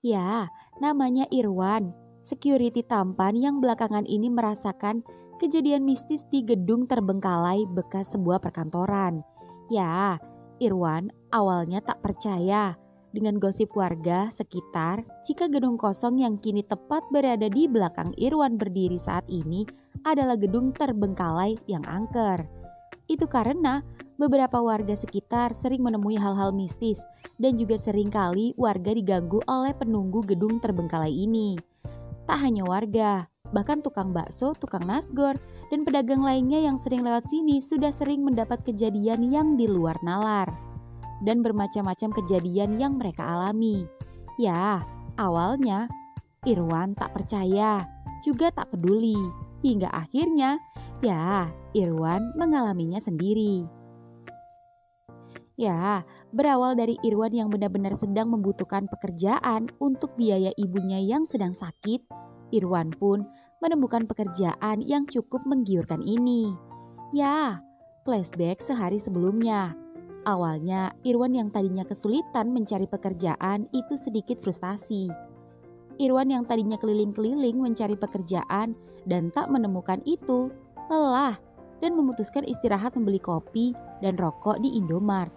Ya, namanya Irwan, security tampan yang belakangan ini merasakan kejadian mistis di gedung terbengkalai bekas sebuah perkantoran. Ya, Irwan awalnya tak percaya dengan gosip warga sekitar jika gedung kosong yang kini tepat berada di belakang Irwan berdiri saat ini adalah gedung terbengkalai yang angker. Itu karena beberapa warga sekitar sering menemui hal-hal mistis dan juga seringkali warga diganggu oleh penunggu gedung terbengkalai ini. Tak hanya warga, bahkan tukang bakso, tukang nasgor, dan pedagang lainnya yang sering lewat sini sudah sering mendapat kejadian yang di luar nalar. Dan bermacam-macam kejadian yang mereka alami. Ya, awalnya Irwan tak percaya, juga tak peduli. Hingga akhirnya, ya, Irwan mengalaminya sendiri. Ya, berawal dari Irwan yang benar-benar sedang membutuhkan pekerjaan untuk biaya ibunya yang sedang sakit, Irwan pun menemukan pekerjaan yang cukup menggiurkan ini. Ya, flashback sehari sebelumnya. Awalnya, Irwan yang tadinya kesulitan mencari pekerjaan itu sedikit frustasi. Irwan yang tadinya keliling-keliling mencari pekerjaan dan tak menemukan itu, lelah dan memutuskan istirahat membeli kopi dan rokok di Indomart.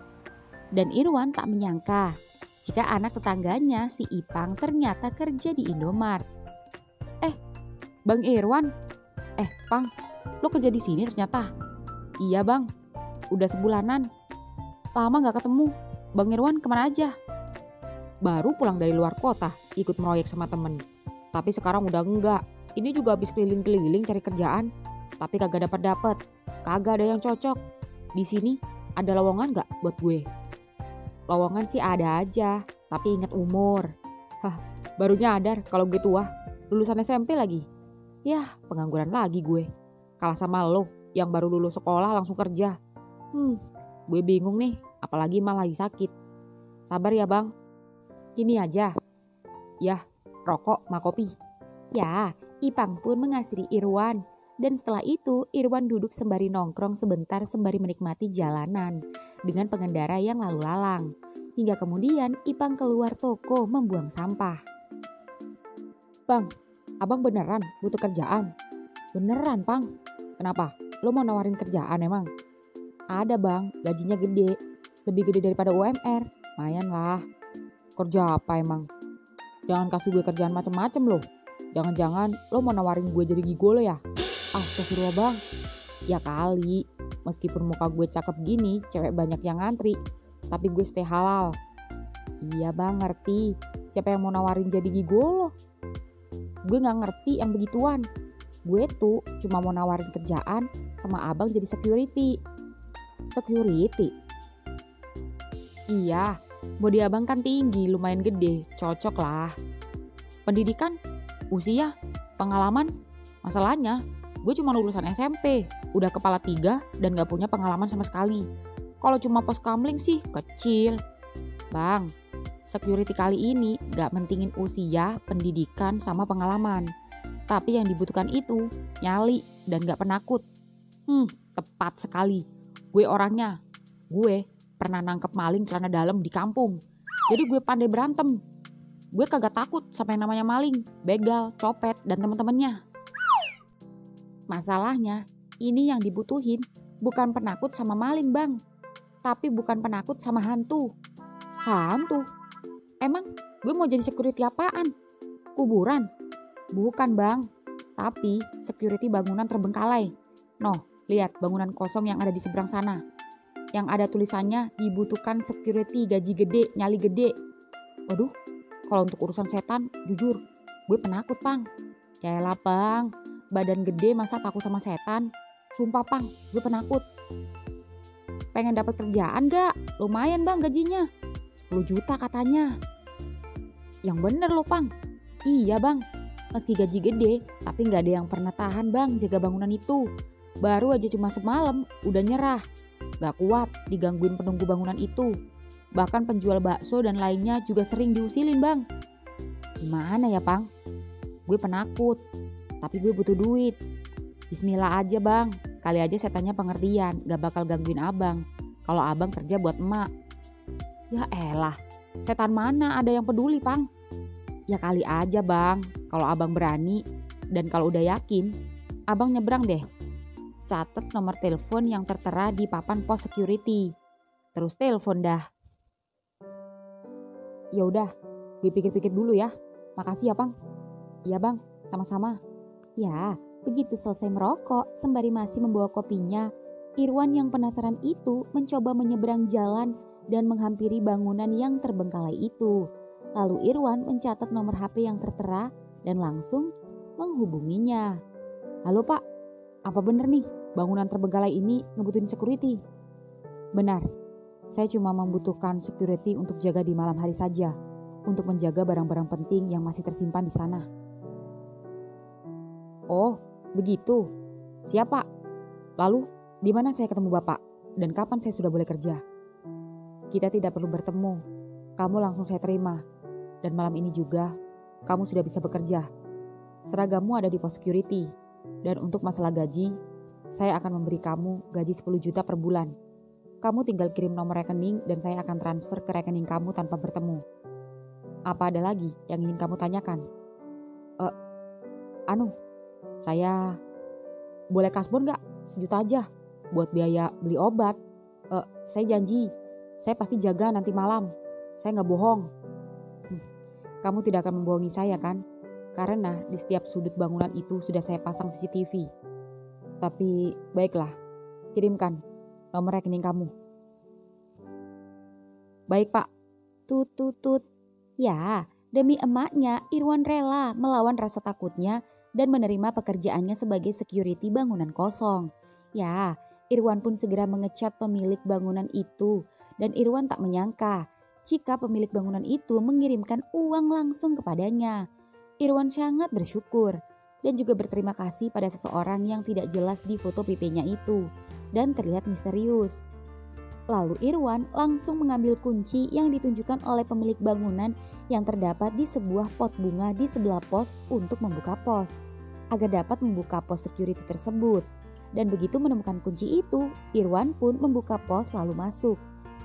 Dan Irwan tak menyangka jika anak tetangganya si Ipang ternyata kerja di Indomart. Bang Irwan, Pang, lo kerja di sini ternyata? Iya bang, udah sebulanan. Lama gak ketemu, Bang Irwan kemana aja? Baru pulang dari luar kota, ikut proyek sama temen. Tapi sekarang udah enggak. Ini juga habis keliling-keliling cari kerjaan, tapi kagak dapat. Kagak ada yang cocok. Di sini ada lowongan gak buat gue? Lowongan sih ada aja, tapi ingat umur. Baru nyadar kalau gue tua, lulusan SMP lagi. Yah, pengangguran lagi gue. Kalah sama lo yang baru lulus sekolah langsung kerja. Gue bingung nih, apalagi malah lagi sakit. Sabar ya bang. Ini aja. Yah, rokok sama kopi. Ya, Ipang pun mengasih Irwan. Dan setelah itu, Irwan duduk sembari nongkrong sebentar sembari menikmati jalanan dengan pengendara yang lalu lalang. Hingga kemudian Ipang keluar toko membuang sampah. Bang, abang beneran butuh kerjaan? Beneran, Pang. Kenapa? Lo mau nawarin kerjaan emang? Ada bang, gajinya gede. Lebih gede daripada UMR. Lumayan lah. Kerja apa emang? Jangan kasih gue kerjaan macem-macem loh. Jangan-jangan lo mau nawarin gue jadi gigolo ya? Astagfirullah bang. Ya kali, meskipun muka gue cakep gini, cewek banyak yang ngantri. Tapi gue stay halal. Iya bang, ngerti. Siapa yang mau nawarin jadi gigolo? Gue gak ngerti yang begituan. Gue tuh cuma mau nawarin kerjaan sama abang jadi security. Security? Iya, body abang kan tinggi, lumayan gede, cocok lah. Pendidikan, usia, pengalaman, masalahnya gue cuma lulusan SMP, udah kepala 3 dan gak punya pengalaman sama sekali. Kalau cuma pos kamling sih kecil. Bang, security kali ini gak mentingin usia, pendidikan, sama pengalaman. Tapi yang dibutuhkan itu nyali dan gak penakut. Tepat sekali. Gue orangnya. Gue pernah nangkep maling celana dalam di kampung. Jadi gue pandai berantem. Gue kagak takut sama yang namanya maling, begal, copet, dan teman-temannya. Masalahnya, ini yang dibutuhin bukan penakut sama maling bang. Tapi bukan penakut sama hantu. Hantu? Emang gue mau jadi security apaan? Kuburan? Bukan bang, tapi security bangunan terbengkalai. Noh, lihat bangunan kosong yang ada di seberang sana. Yang ada tulisannya dibutuhkan security gaji gede, nyali gede. Waduh, kalau untuk urusan setan, jujur, gue penakut pang. Yaelah bang, badan gede masa takut sama setan? Sumpah pang, gue penakut. Pengen dapat kerjaan gak? Lumayan bang gajinya, 10 juta katanya. Yang bener loh pang. Iya bang, meski gaji gede, tapi gak ada yang pernah tahan bang jaga bangunan itu. Baru aja cuma semalam, udah nyerah. Gak kuat digangguin penunggu bangunan itu. Bahkan penjual bakso dan lainnya juga sering diusilin bang. Gimana ya pang? Gue penakut, tapi gue butuh duit. Bismillah aja bang, kali aja setannya pengertian, gak bakal gangguin abang. Kalau abang kerja buat emak. Ya elah, setan mana ada yang peduli pang? Ya kali aja bang, kalau abang berani dan kalau udah yakin, abang nyebrang deh. Catat nomor telepon yang tertera di papan pos security. Terus telepon dah. Ya udah, gue pikir-pikir dulu ya. Makasih ya bang. Iya bang, sama-sama. Ya, begitu selesai merokok sembari masih membawa kopinya, Irwan yang penasaran itu mencoba menyeberang jalan dan menghampiri bangunan yang terbengkalai itu. Lalu Irwan mencatat nomor HP yang tertera dan langsung menghubunginya. Halo pak, apa bener nih bangunan terbengkalai ini ngebutuhin security? Benar, saya cuma membutuhkan security untuk jaga di malam hari saja, untuk menjaga barang-barang penting yang masih tersimpan di sana. Oh, begitu. Siap pak. Lalu, di mana saya ketemu bapak? Dan kapan saya sudah boleh kerja? Kita tidak perlu bertemu. Kamu langsung saya terima. Dan malam ini juga, kamu sudah bisa bekerja. Seragammu ada di pos security. Dan untuk masalah gaji, saya akan memberi kamu gaji 10 juta per bulan. Kamu tinggal kirim nomor rekening dan saya akan transfer ke rekening kamu tanpa bertemu. Apa ada lagi yang ingin kamu tanyakan? Saya boleh kasbon gak? 1 juta aja buat biaya beli obat. Saya janji, saya pasti jaga nanti malam. Saya gak bohong. Kamu tidak akan membohongi saya kan? Karena di setiap sudut bangunan itu sudah saya pasang CCTV. Tapi baiklah, kirimkan nomor rekening kamu. Baik pak. Tut tut tut. Ya, demi emaknya Irwan rela melawan rasa takutnya dan menerima pekerjaannya sebagai security bangunan kosong. Ya, Irwan pun segera mengecat pemilik bangunan itu dan Irwan tak menyangka jika pemilik bangunan itu mengirimkan uang langsung kepadanya. Irwan sangat bersyukur dan juga berterima kasih pada seseorang yang tidak jelas di foto PP-nya itu dan terlihat misterius. Lalu Irwan langsung mengambil kunci yang ditunjukkan oleh pemilik bangunan yang terdapat di sebuah pot bunga di sebelah pos untuk membuka pos, agar dapat membuka pos security tersebut. Dan begitu menemukan kunci itu, Irwan pun membuka pos lalu masuk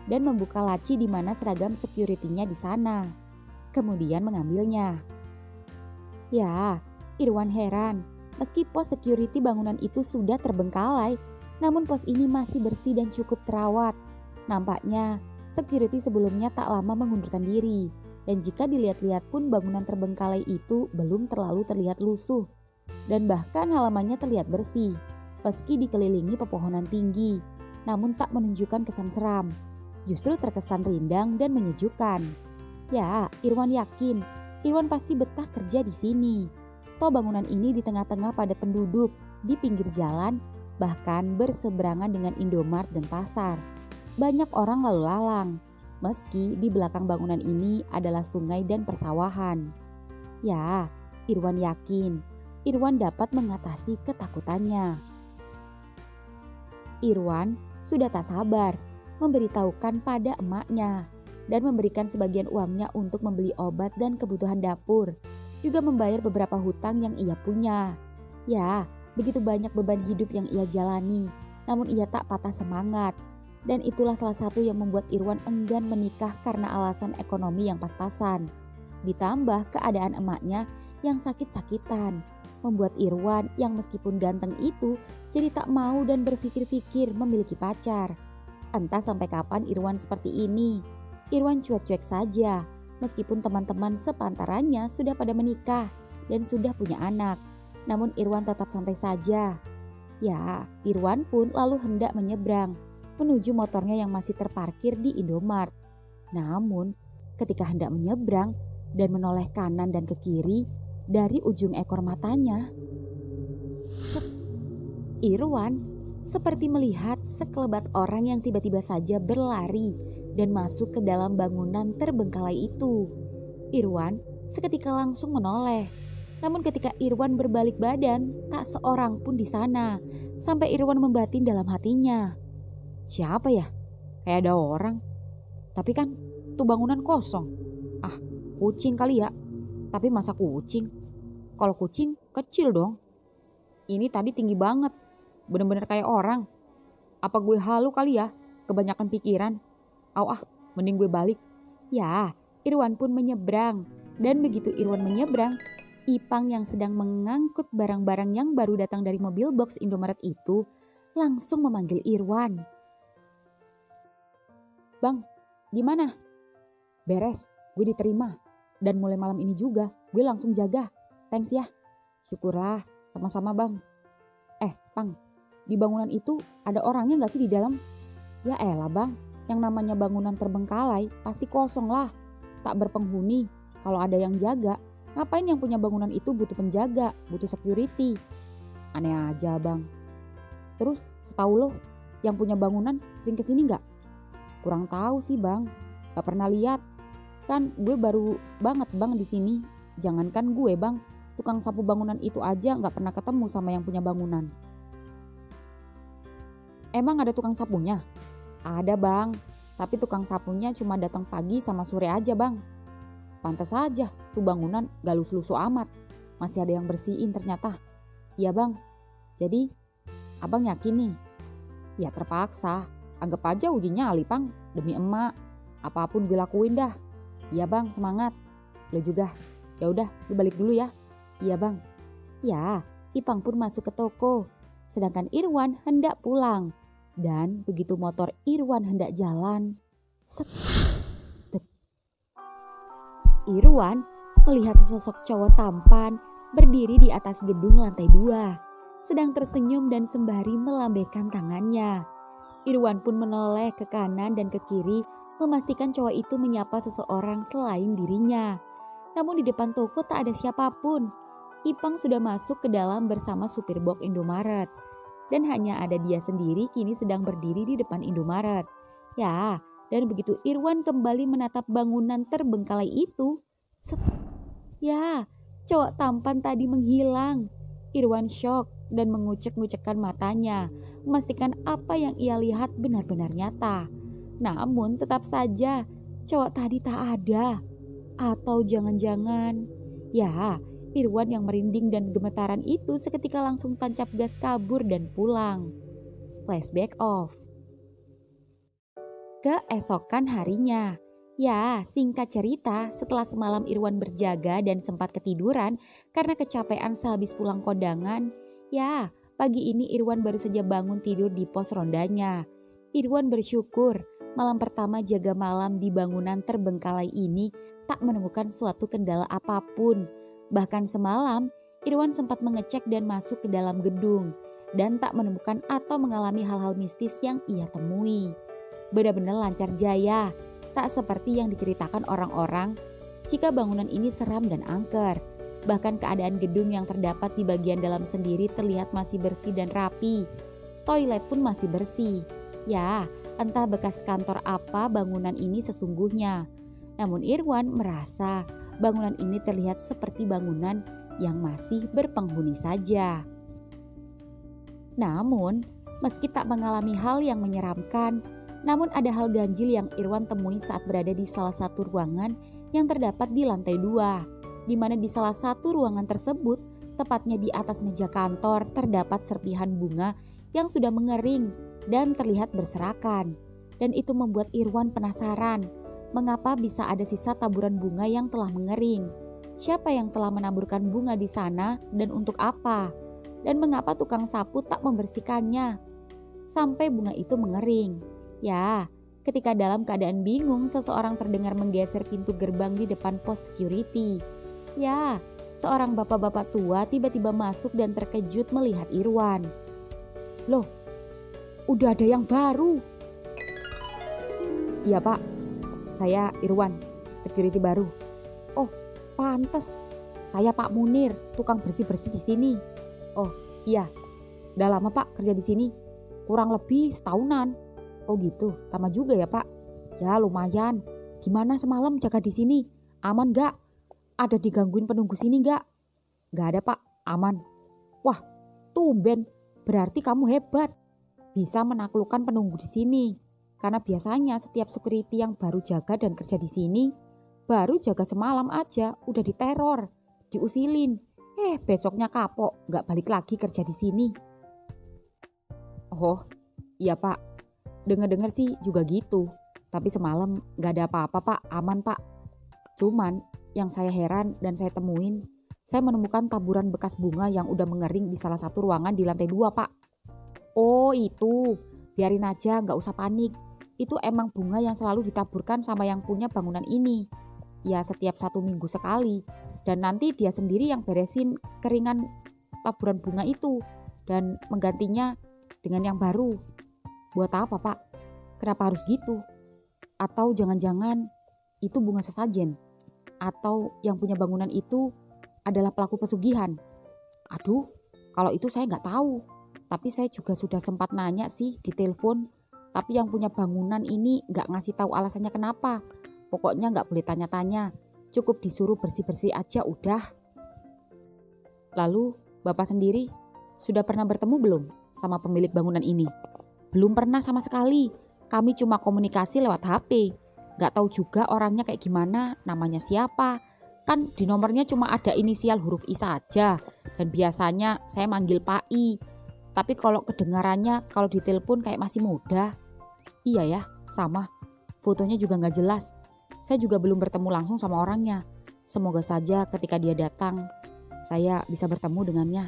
dan membuka laci di mana seragam security-nya di sana. Kemudian mengambilnya. Ya, Irwan heran. Meski pos security bangunan itu sudah terbengkalai, namun pos ini masih bersih dan cukup terawat. Nampaknya security sebelumnya tak lama mengundurkan diri. Dan jika dilihat-lihat pun bangunan terbengkalai itu belum terlalu terlihat lusuh. Dan bahkan halamannya terlihat bersih, meski dikelilingi pepohonan tinggi, namun tak menunjukkan kesan seram. Justru terkesan rindang dan menyejukkan. Ya, Irwan yakin, Irwan pasti betah kerja di sini. Toh bangunan ini di tengah-tengah padat penduduk, di pinggir jalan, bahkan berseberangan dengan Indomart dan pasar. Banyak orang lalu lalang, meski di belakang bangunan ini adalah sungai dan persawahan. Ya, Irwan yakin, Irwan dapat mengatasi ketakutannya. Irwan sudah tak sabar memberitahukan pada emaknya dan memberikan sebagian uangnya untuk membeli obat dan kebutuhan dapur, juga membayar beberapa hutang yang ia punya. Ya, begitu banyak beban hidup yang ia jalani, namun ia tak patah semangat. Dan itulah salah satu yang membuat Irwan enggan menikah karena alasan ekonomi yang pas-pasan. Ditambah keadaan emaknya yang sakit-sakitan, membuat Irwan yang meskipun ganteng itu jadi tak mau dan berpikir-pikir memiliki pacar. Entah sampai kapan Irwan seperti ini. Irwan cuek-cuek saja, meskipun teman-teman sepantarannya sudah pada menikah dan sudah punya anak. Namun Irwan tetap santai saja. Ya, Irwan pun lalu hendak menyeberang menuju motornya yang masih terparkir di Indomart. Namun, ketika hendak menyeberang dan menoleh kanan dan ke kiri, dari ujung ekor matanya, Irwan seperti melihat sekelebat orang yang tiba-tiba saja berlari dan masuk ke dalam bangunan terbengkalai itu. Irwan seketika langsung menoleh. Namun ketika Irwan berbalik badan, tak seorang pun di sana. Sampai Irwan membatin dalam hatinya, siapa ya? Kayak ada orang. Tapi kan tuh bangunan kosong. Ah, kucing kali ya. Tapi masa kucing? Kalau kucing kecil dong. Ini tadi tinggi banget. Bener-bener kayak orang. Apa gue halu kali ya? Kebanyakan pikiran. Mending gue balik. Ya, Irwan pun menyeberang Dan begitu Irwan menyeberang, Ipang yang sedang mengangkut barang-barang yang baru datang dari mobil box Indomaret itu langsung memanggil Irwan. "Bang, gimana?" "Beres, gue diterima. Dan mulai malam ini juga gue langsung jaga. Thanks ya." "Syukurlah, sama-sama bang." Pang, di bangunan itu ada orangnya gak sih di dalam?" "Ya elah bang, yang namanya bangunan terbengkalai pasti kosong lah. Tak berpenghuni. Kalau ada yang jaga, ngapain yang punya bangunan itu butuh penjaga, butuh security?" "Aneh aja bang." "Terus setahu lo, yang punya bangunan sering kesini gak?" "Kurang tahu sih bang, gak pernah lihat. Kan gue baru banget bang di sini. Jangankan gue bang, tukang sapu bangunan itu aja gak pernah ketemu sama yang punya bangunan." "Emang ada tukang sapunya?" "Ada bang, tapi tukang sapunya cuma datang pagi sama sore aja bang." "Pantas aja tuh bangunan gak lusuh-lusuh amat. Masih ada yang bersihin ternyata." "Iya bang, jadi abang yakin nih?" "Ya terpaksa, anggap aja uji nyali pang, demi emak. Apapun gue lakuin dah." "Iya bang, semangat." "Lo juga. Ya udah, gue balik dulu ya." "Iya bang." Ya, Ipang pun masuk ke toko, sedangkan Irwan hendak pulang. Dan begitu motor Irwan hendak jalan, set, dek. Irwan melihat sesosok cowok tampan berdiri di atas gedung lantai 2, sedang tersenyum dan sembari melambaikan tangannya. Irwan pun menoleh ke kanan dan ke kiri, memastikan cowok itu menyapa seseorang selain dirinya. Namun di depan toko tak ada siapapun. Ipang sudah masuk ke dalam bersama supir box Indomaret. Dan hanya ada dia sendiri kini sedang berdiri di depan Indomaret. Ya, dan begitu Irwan kembali menatap bangunan terbengkalai itu, set, ya, cowok tampan tadi menghilang. Irwan syok dan mengucek-ngucekkan matanya, memastikan apa yang ia lihat benar-benar nyata. Namun tetap saja cowok tadi tak ada. Atau jangan-jangan, ya, Irwan yang merinding dan gemetaran itu seketika langsung tancap gas kabur dan pulang. Flashback off. Keesokan harinya. Ya, singkat cerita, setelah semalam Irwan berjaga dan sempat ketiduran karena kecapean sehabis pulang kondangan, ya, pagi ini Irwan baru saja bangun tidur di pos rondanya. Irwan bersyukur malam pertama jaga malam di bangunan terbengkalai ini tak menemukan suatu kendala apapun. Bahkan semalam, Irwan sempat mengecek dan masuk ke dalam gedung dan tak menemukan atau mengalami hal-hal mistis yang ia temui. Benar-benar lancar jaya, tak seperti yang diceritakan orang-orang jika bangunan ini seram dan angker. Bahkan keadaan gedung yang terdapat di bagian dalam sendiri terlihat masih bersih dan rapi. Toilet pun masih bersih. Ya, entah bekas kantor apa bangunan ini sesungguhnya. Namun Irwan merasa bangunan ini terlihat seperti bangunan yang masih berpenghuni saja. Namun, meski tak mengalami hal yang menyeramkan, namun ada hal ganjil yang Irwan temui saat berada di salah satu ruangan yang terdapat di lantai 2, di mana di salah satu ruangan tersebut, tepatnya di atas meja kantor, terdapat serpihan bunga yang sudah mengering dan terlihat berserakan. Dan itu membuat Irwan penasaran, mengapa bisa ada sisa taburan bunga yang telah mengering? Siapa yang telah menaburkan bunga di sana dan untuk apa? Dan mengapa tukang sapu tak membersihkannya sampai bunga itu mengering? Ya, ketika dalam keadaan bingung, seseorang terdengar menggeser pintu gerbang di depan pos security. Ya, seorang bapak-bapak tua tiba-tiba masuk dan terkejut melihat Irwan. "Loh, udah ada yang baru?" "Iya pak, saya Irwan, security baru." "Oh, pantes. Saya Pak Munir, tukang bersih-bersih di sini." "Oh, iya. Udah lama Pak kerja di sini?" "Kurang lebih setahunan." "Oh gitu, lama juga ya Pak?" "Ya lumayan. Gimana semalam jaga di sini? Aman gak? Ada digangguin penunggu sini gak?" "Gak ada Pak, aman." "Wah, tumben. Berarti kamu hebat. Bisa menaklukkan penunggu di sini. Karena biasanya setiap security yang baru jaga dan kerja di sini, baru jaga semalam aja udah diteror, diusilin. Besoknya kapok, gak balik lagi kerja di sini." "Oh, iya Pak. Dengar-dengar sih juga gitu. Tapi semalam gak ada apa-apa Pak, aman Pak. Cuman Yang saya heran dan saya temuin, saya menemukan taburan bekas bunga yang udah mengering di salah satu ruangan di lantai 2, Pak. Oh itu, biarin aja, nggak usah panik. Itu emang bunga yang selalu ditaburkan sama yang punya bangunan ini. Ya setiap 1 minggu sekali. Dan nanti dia sendiri yang beresin keringan taburan bunga itu. Dan menggantinya dengan yang baru. Buat apa, Pak? Kenapa harus gitu? Atau jangan-jangan itu bunga sesajen? Atau yang punya bangunan itu adalah pelaku pesugihan? Aduh, kalau itu saya nggak tahu. Tapi saya juga sudah sempat nanya sih di telepon. Tapi yang punya bangunan ini nggak ngasih tahu alasannya kenapa. Pokoknya nggak boleh tanya-tanya. Cukup disuruh bersih-bersih aja udah. Lalu, Bapak sendiri sudah pernah bertemu belum sama pemilik bangunan ini? Belum pernah sama sekali. Kami cuma komunikasi lewat HP. Nggak tahu juga orangnya kayak gimana, namanya siapa. Kan di nomornya cuma ada inisial huruf I saja. Dan biasanya saya manggil Pak I. Tapi kalau kedengarannya kalau ditelepon kayak masih muda. Iya ya, sama. Fotonya juga nggak jelas. Saya juga belum bertemu langsung sama orangnya. Semoga saja ketika dia datang, saya bisa bertemu dengannya.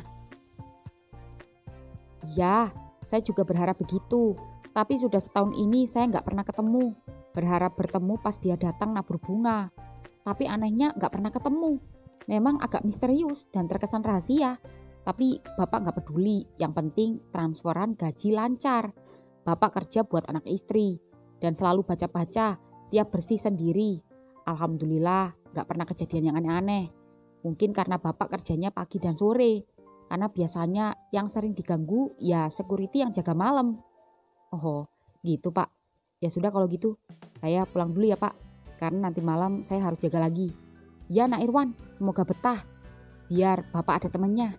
Ya, saya juga berharap begitu. Tapi sudah setahun ini saya nggak pernah ketemu. Berharap bertemu pas dia datang nabur bunga. Tapi anehnya nggak pernah ketemu. Memang agak misterius dan terkesan rahasia. Tapi Bapak nggak peduli. Yang penting transferan gaji lancar. Bapak kerja buat anak istri. Dan selalu baca-baca, tiap bersih sendiri. Alhamdulillah nggak pernah kejadian yang aneh-aneh. Mungkin karena Bapak kerjanya pagi dan sore. Karena biasanya yang sering diganggu ya security yang jaga malam. Oh gitu Pak. Ya sudah kalau gitu, saya pulang dulu ya Pak. Karena nanti malam saya harus jaga lagi. Ya Nak Irwan, semoga betah. Biar Bapak ada temannya.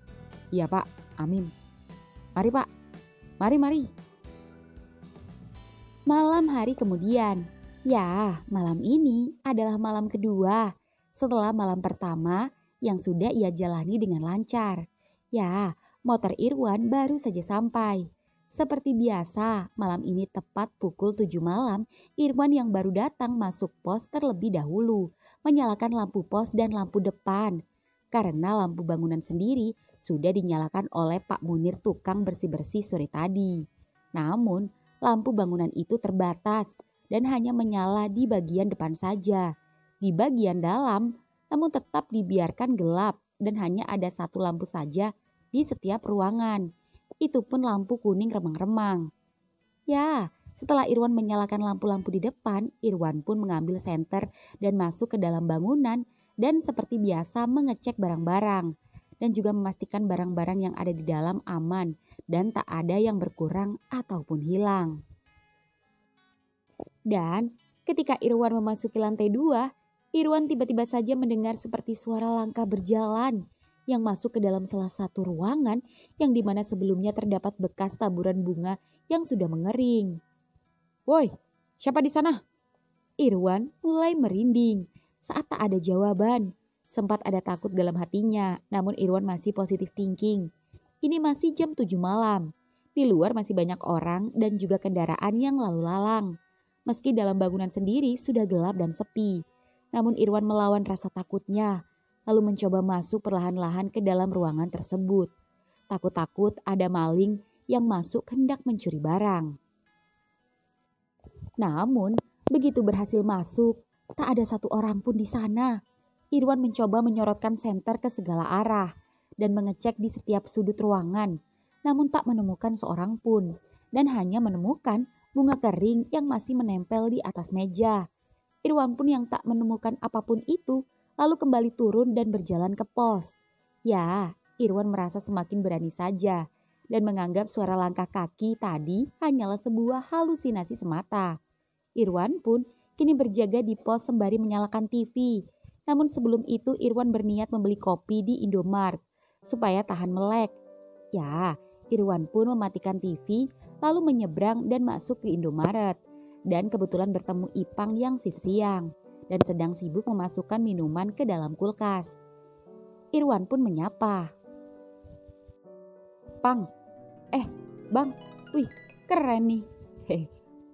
Iya Pak, amin. Mari Pak, mari. Malam hari kemudian. Ya, malam ini adalah malam kedua. Setelah malam pertama yang sudah ia jalani dengan lancar. Ya, motor Irwan baru saja sampai. Seperti biasa, malam ini tepat pukul 7 malam, Irwan yang baru datang masuk pos terlebih dahulu, menyalakan lampu pos dan lampu depan. Karena lampu bangunan sendiri sudah dinyalakan oleh Pak Munir tukang bersih-bersih sore tadi. Namun, lampu bangunan itu terbatas dan hanya menyala di bagian depan saja. Di bagian dalam, namun tetap dibiarkan gelap dan hanya ada satu lampu saja di setiap ruangan. Itu pun lampu kuning remang-remang. Ya, setelah Irwan menyalakan lampu-lampu di depan, Irwan pun mengambil senter dan masuk ke dalam bangunan dan seperti biasa mengecek barang-barang dan juga memastikan barang-barang yang ada di dalam aman dan tak ada yang berkurang ataupun hilang. Dan ketika Irwan memasuki lantai 2, Irwan tiba-tiba saja mendengar seperti suara langkah berjalan yang masuk ke dalam salah satu ruangan yang dimana sebelumnya terdapat bekas taburan bunga yang sudah mengering. Woi, siapa di sana? Irwan mulai merinding saat tak ada jawaban. Sempat ada takut dalam hatinya, namun Irwan masih positif thinking. Ini masih jam 7 malam. Di luar masih banyak orang dan juga kendaraan yang lalu lalang. Meski dalam bangunan sendiri sudah gelap dan sepi. Namun Irwan melawan rasa takutnya, lalu mencoba masuk perlahan-lahan ke dalam ruangan tersebut. Takut-takut ada maling yang masuk hendak mencuri barang. Namun, begitu berhasil masuk, tak ada satu orang pun di sana. Irwan mencoba menyorotkan senter ke segala arah dan mengecek di setiap sudut ruangan, namun tak menemukan seorang pun dan hanya menemukan bunga kering yang masih menempel di atas meja. Irwan pun yang tak menemukan apapun itu, lalu kembali turun dan berjalan ke pos. Ya, Irwan merasa semakin berani saja dan menganggap suara langkah kaki tadi hanyalah sebuah halusinasi semata. Irwan pun kini berjaga di pos sembari menyalakan TV. Namun sebelum itu Irwan berniat membeli kopi di Indomart supaya tahan melek. Ya, Irwan pun mematikan TV lalu menyeberang dan masuk ke Indomaret. Dan kebetulan bertemu Ipang yang shift siang dan sedang sibuk memasukkan minuman ke dalam kulkas. Irwan pun menyapa. Pang, Bang, wih keren nih.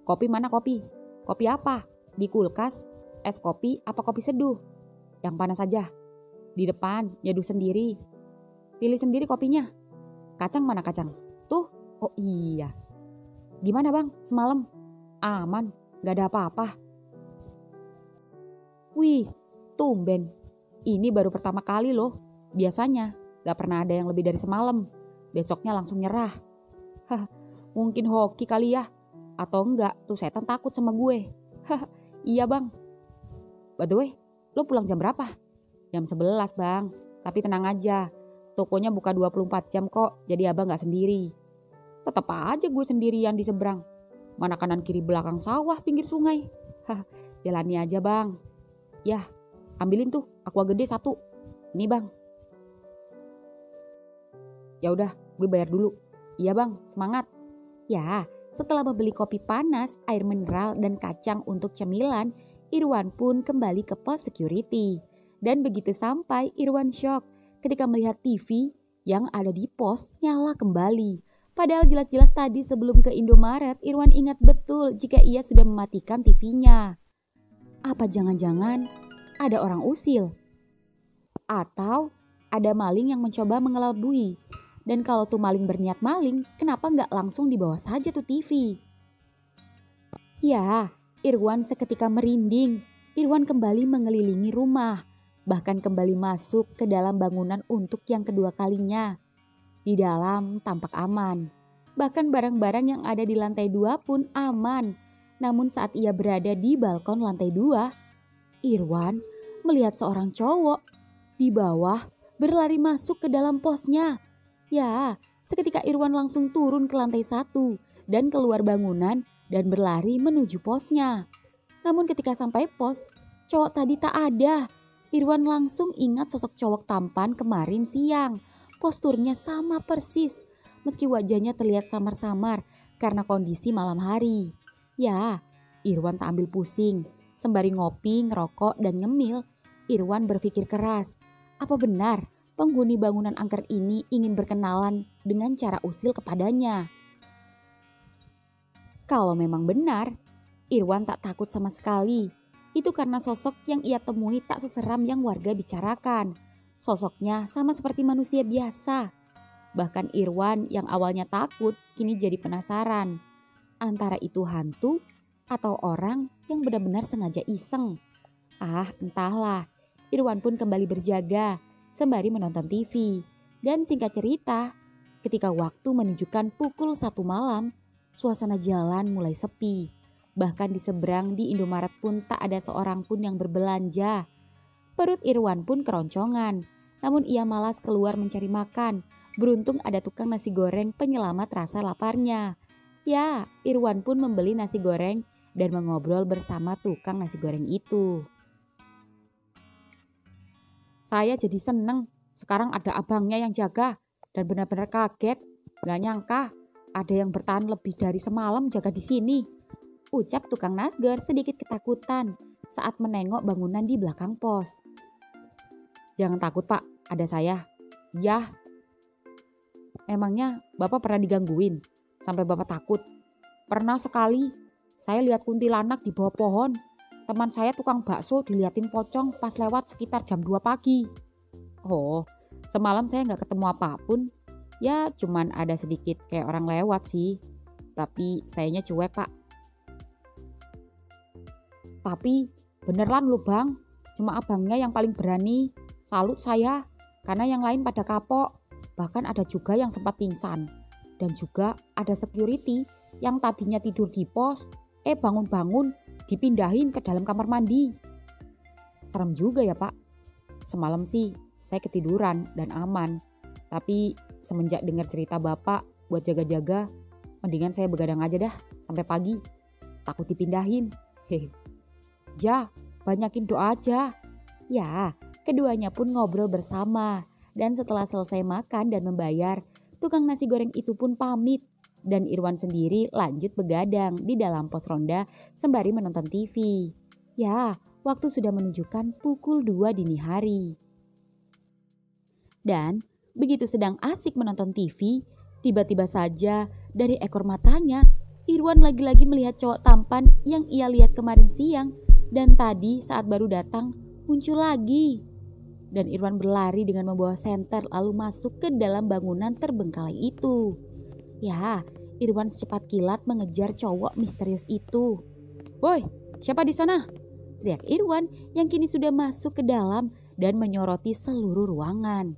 Kopi mana kopi? Kopi apa? Di kulkas, es kopi apa kopi seduh? Yang panas aja. Di depan, nyeduh sendiri. Pilih sendiri kopinya. Kacang mana kacang? Tuh, oh iya. Gimana bang, semalam? Aman, gak ada apa-apa. Wih, tumben. Ini baru pertama kali loh. Biasanya gak pernah ada yang lebih dari semalam. Besoknya langsung nyerah. Hah, mungkin hoki kali ya. Atau enggak, tuh setan takut sama gue. Hah, iya bang. By the way, lo pulang jam berapa? Jam 11 bang. Tapi tenang aja. Tokonya buka 24 jam kok. Jadi abang gak sendiri. Tetap aja gue sendirian di seberang. Mana kanan kiri belakang sawah pinggir sungai. Hah, jalani aja bang. Yah, ambilin tuh aqua gede 1. Ini bang. Ya udah, gue bayar dulu. Iya bang, semangat. Ya, setelah membeli kopi panas, air mineral, dan kacang untuk cemilan, Irwan pun kembali ke pos security. Dan begitu sampai, Irwan shock ketika melihat TV yang ada di pos nyala kembali. Padahal jelas-jelas tadi sebelum ke Indomaret, Irwan ingat betul jika ia sudah mematikan TV-nya. Apa jangan-jangan ada orang usil? Atau ada maling yang mencoba mengelabui? Dan kalau tuh maling berniat maling, kenapa nggak langsung dibawa saja tuh TV? Ya, Irwan seketika merinding. Irwan kembali mengelilingi rumah, bahkan kembali masuk ke dalam bangunan untuk yang kedua kalinya. Di dalam tampak aman. Bahkan barang-barang yang ada di lantai 2 pun aman. Namun saat ia berada di balkon lantai 2, Irwan melihat seorang cowok di bawah berlari masuk ke dalam posnya. Ya, seketika Irwan langsung turun ke lantai 1 dan keluar bangunan dan berlari menuju posnya. Namun ketika sampai pos, cowok tadi tak ada. Irwan langsung ingat sosok cowok tampan kemarin siang. Posturnya sama persis, meski wajahnya terlihat samar-samar karena kondisi malam hari. Ya, Irwan tak ambil pusing. Sembari ngopi, ngerokok, dan nyemil, Irwan berpikir keras. Apa benar penghuni bangunan angker ini ingin berkenalan dengan cara usil kepadanya? Kalau memang benar, Irwan tak takut sama sekali. Itu karena sosok yang ia temui tak seseram yang warga bicarakan. Sosoknya sama seperti manusia biasa. Bahkan Irwan yang awalnya takut kini jadi penasaran. Antara itu hantu atau orang yang benar-benar sengaja iseng. Ah, entahlah. Irwan pun kembali berjaga sembari menonton TV. Dan singkat cerita, ketika waktu menunjukkan pukul 1 malam, suasana jalan mulai sepi. Bahkan di seberang di Indomaret pun tak ada seorang pun yang berbelanja. Perut Irwan pun keroncongan, namun ia malas keluar mencari makan. Beruntung ada tukang nasi goreng penyelamat rasa laparnya. Ya, Irwan pun membeli nasi goreng dan mengobrol bersama tukang nasi goreng itu. Saya jadi seneng, sekarang ada abangnya yang jaga dan benar-benar kaget. Gak nyangka ada yang bertahan lebih dari semalam jaga di sini. Ucap tukang nasgor sedikit ketakutan saat menengok bangunan di belakang pos. Jangan takut pak, ada saya. Yah, emangnya bapak pernah digangguin sampai bapak takut? Pernah sekali, saya lihat kuntilanak di bawah pohon. Teman saya tukang bakso diliatin pocong pas lewat sekitar jam 2 pagi. Oh, semalam saya gak ketemu apapun. Ya cuman ada sedikit kayak orang lewat sih. Tapi sayanya cuek pak. Tapi beneran loh bang, cuma abangnya yang paling berani. Salut saya, karena yang lain pada kapok. Bahkan ada juga yang sempat pingsan. Dan juga ada security yang tadinya tidur di pos, bangun-bangun dipindahin ke dalam kamar mandi. Serem juga ya pak. Semalam sih saya ketiduran dan aman. Tapi semenjak dengar cerita bapak buat jaga-jaga, mendingan saya begadang aja dah sampai pagi. Takut dipindahin. Hehe. Ja, banyakin doa aja. Ya, keduanya pun ngobrol bersama. Dan setelah selesai makan dan membayar, tukang nasi goreng itu pun pamit. Dan Irwan sendiri lanjut begadang di dalam pos ronda sembari menonton TV. Ya, waktu sudah menunjukkan pukul 2 dini hari. Dan begitu sedang asik menonton TV, tiba-tiba saja dari ekor matanya, Irwan lagi-lagi melihat cowok tampan yang ia lihat kemarin siang dan tadi saat baru datang muncul lagi. Dan Irwan berlari dengan membawa senter lalu masuk ke dalam bangunan terbengkalai itu. Ya, Irwan secepat kilat mengejar cowok misterius itu. "Woi, siapa di sana?" teriak Irwan yang kini sudah masuk ke dalam dan menyoroti seluruh ruangan.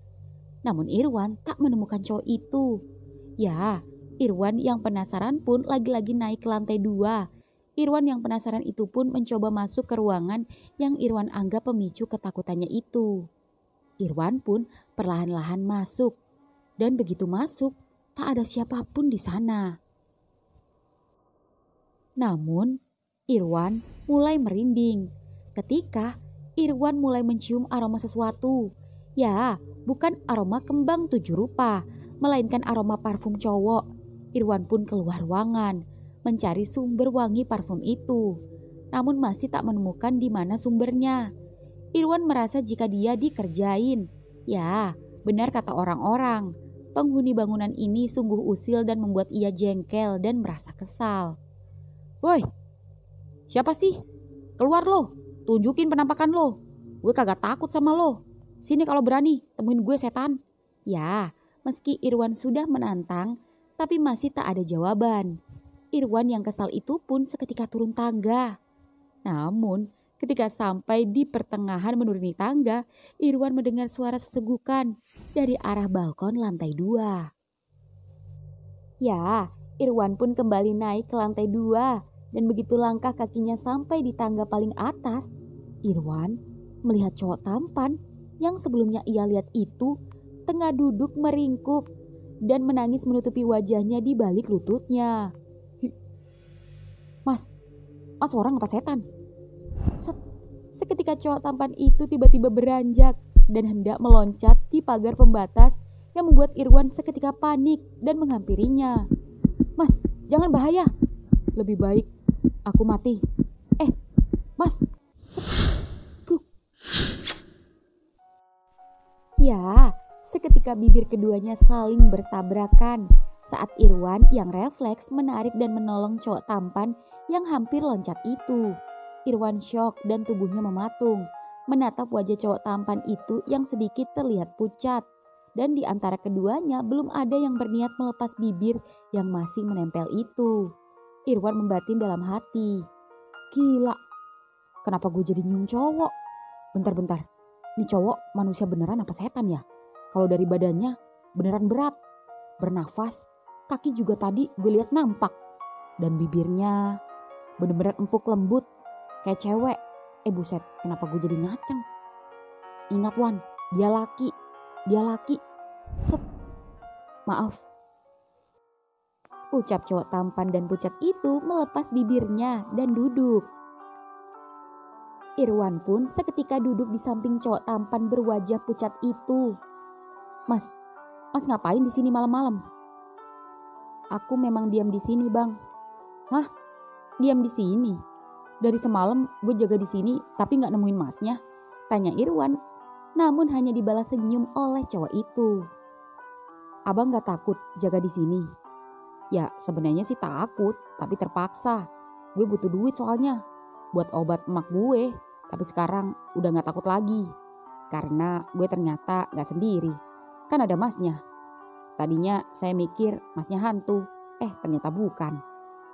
Namun Irwan tak menemukan cowok itu. Ya, Irwan yang penasaran pun lagi-lagi naik ke lantai 2. Irwan yang penasaran itu pun mencoba masuk ke ruangan yang Irwan anggap pemicu ketakutannya itu. Irwan pun perlahan-lahan masuk. Dan begitu masuk, tak ada siapapun di sana. Namun, Irwan mulai merinding ketika Irwan mulai mencium aroma sesuatu. Ya, bukan aroma kembang 7 rupa, melainkan aroma parfum cowok. Irwan pun keluar ruangan, mencari sumber wangi parfum itu. Namun masih tak menemukan di mana sumbernya. Irwan merasa jika dia dikerjain. Ya, benar kata orang-orang. Penghuni bangunan ini sungguh usil dan membuat ia jengkel dan merasa kesal. "Woi, siapa sih? Keluar lo, tunjukin penampakan lo. Gue kagak takut sama lo. Sini kalau berani, temuin gue setan." Ya, meski Irwan sudah menantang, tapi masih tak ada jawaban. Irwan yang kesal itu pun seketika turun tangga. Namun, ketika sampai di pertengahan menuruni tangga, Irwan mendengar suara sesegukan dari arah balkon lantai 2. Ya, Irwan pun kembali naik ke lantai 2 dan begitu langkah kakinya sampai di tangga paling atas, Irwan melihat cowok tampan yang sebelumnya ia lihat itu tengah duduk meringkuk dan menangis menutupi wajahnya di balik lututnya. Mas orang apa setan?" Seketika cowok tampan itu tiba-tiba beranjak dan hendak meloncat di pagar pembatas yang membuat Irwan seketika panik dan menghampirinya. "Mas, jangan bahaya. Lebih baik aku mati." Mas. Ya, seketika bibir keduanya saling bertabrakan saat Irwan yang refleks menarik dan menolong cowok tampan yang hampir loncat itu. Irwan syok dan tubuhnya mematung, menatap wajah cowok tampan itu yang sedikit terlihat pucat. Dan di antara keduanya belum ada yang berniat melepas bibir yang masih menempel itu. Irwan membatin dalam hati. "Gila, kenapa gue jadi nyium cowok? Bentar, ini cowok manusia beneran apa setan ya? Kalau dari badannya beneran berat, bernafas, kaki juga tadi gue lihat nampak. Dan bibirnya bener-bener empuk lembut, kayak cewek. Buset, kenapa gue jadi ngaceng? Ingat Wan, dia laki. Set, maaf." Ucap cowok tampan dan pucat itu melepas bibirnya dan duduk. Irwan pun seketika duduk di samping cowok tampan berwajah pucat itu. Mas ngapain di sini malam-malam?" "Aku memang diam di sini, Bang." "Hah? Diam di sini? Dari semalam gue jaga di sini tapi nggak nemuin Masnya?" tanya Irwan, namun hanya dibalas senyum oleh cowok itu. "Abang nggak takut jaga di sini?" "Ya sebenarnya sih takut, tapi terpaksa. Gue butuh duit soalnya buat obat emak gue. Tapi sekarang udah gak takut lagi. Karena gue ternyata gak sendiri. Kan ada Masnya. Tadinya saya mikir Masnya hantu. Ternyata bukan."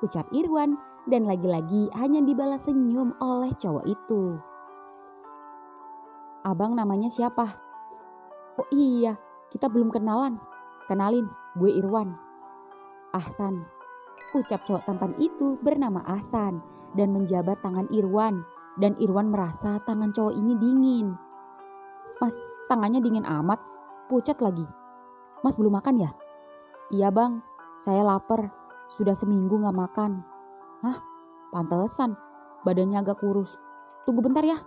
Ucap Irwan dan lagi-lagi hanya dibalas senyum oleh cowok itu. "Abang namanya siapa?" "Oh iya, kita belum kenalan. Kenalin, gue Irwan." "Ahsan." Ucap cowok tampan itu bernama Ahsan dan menjabat tangan Irwan. Dan Irwan merasa tangan cowok ini dingin. "Mas, tangannya dingin amat, pucat lagi. Mas belum makan ya?" "Iya Bang, saya lapar. Sudah seminggu gak makan." "Hah? Pantesan, badannya agak kurus. Tunggu bentar ya,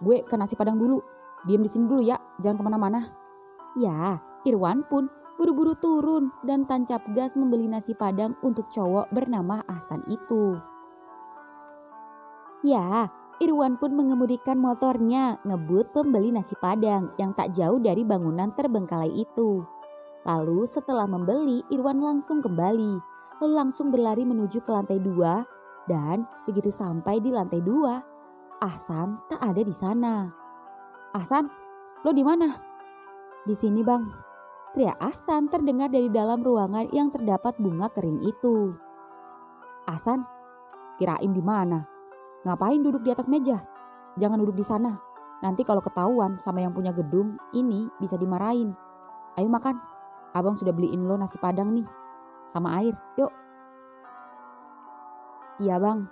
gue ke nasi padang dulu. Diam di sini dulu ya, jangan kemana-mana." Ya, Irwan pun buru-buru turun dan tancap gas membeli nasi padang untuk cowok bernama Ahsan itu. Ya, Irwan pun mengemudikan motornya ngebut pembeli nasi padang yang tak jauh dari bangunan terbengkalai itu. Lalu setelah membeli, Irwan langsung kembali, lalu langsung berlari menuju ke lantai 2 dan begitu sampai di lantai 2, Ahsan tak ada di sana. "Ahsan, lo di mana?" "Di sini bang," teriak Ahsan terdengar dari dalam ruangan yang terdapat bunga kering itu. "Ahsan, kirain di mana? Ngapain duduk di atas meja? Jangan duduk di sana. Nanti kalau ketahuan sama yang punya gedung ini bisa dimarahin. Ayo makan, abang sudah beliin lo nasi padang nih, sama air, yuk." "Iya bang."